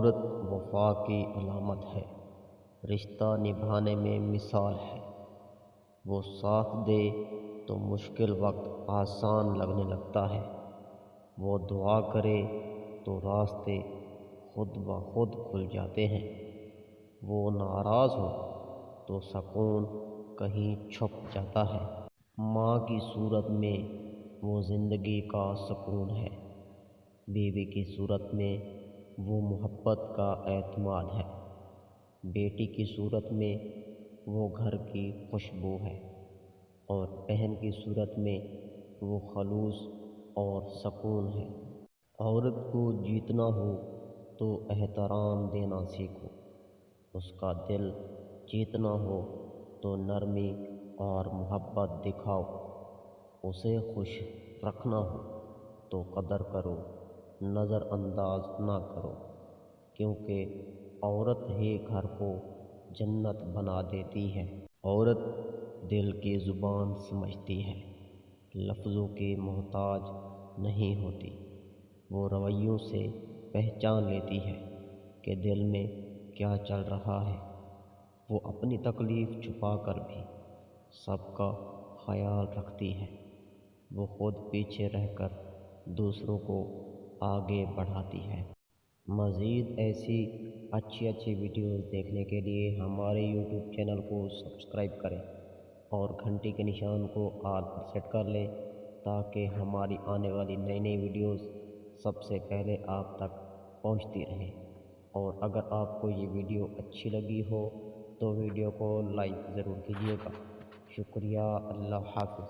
عورت وفا کی علامت ہے، رشتہ نبھانے میں مثال ہے۔ وہ ساتھ دے تو مشکل وقت آسان لگنے لگتا ہے، وہ دعا کرے تو راستے خود بخود کھل جاتے ہیں، وہ ناراض ہو تو سکون کہیں چھپ جاتا ہے۔ ماں کی صورت میں وہ زندگی کا سکون ہے، بیوی کی صورت میں وہ محبت کا اعتماد ہے، بیٹی کی صورت میں وہ گھر کی خوشبو ہے، اور بہن کی صورت میں وہ خلوص اور سکون ہے۔ عورت کو جیتنا ہو تو احترام دینا سیکھو، اس کا دل جیتنا ہو تو نرمی اور محبت دکھاؤ، اسے خوش رکھنا ہو تو قدر کرو، نظر انداز نہ کرو، کیونکہ عورت ہی گھر کو جنت بنا دیتی ہے۔ عورت دل کی زبان سمجھتی ہے، لفظوں کی محتاج نہیں ہوتی، وہ رویوں سے پہچان لیتی ہے کہ دل میں کیا چل رہا ہے، وہ اپنی تکلیف چھپا کر بھی سب کا خیال رکھتی ہے، وہ خود پیچھے رہ کر دوسروں کو آگے بڑھاتی ہے۔ مزید ایسی اچھی ویڈیوز دیکھنے کے لیے ہمارے یوٹیوب چینل کو سبسکرائب کریں اور گھنٹی کے نشان کو آل پر سیٹ کر لیں تاکہ ہماری آنے والی نئی ویڈیوز سب سے پہلے آپ تک پہنچتی رہیں۔ اور اگر آپ کو یہ ویڈیو اچھی لگی ہو تو ویڈیو کو لائک ضرور کیجیے گا۔ شکریہ، اللہ حافظ۔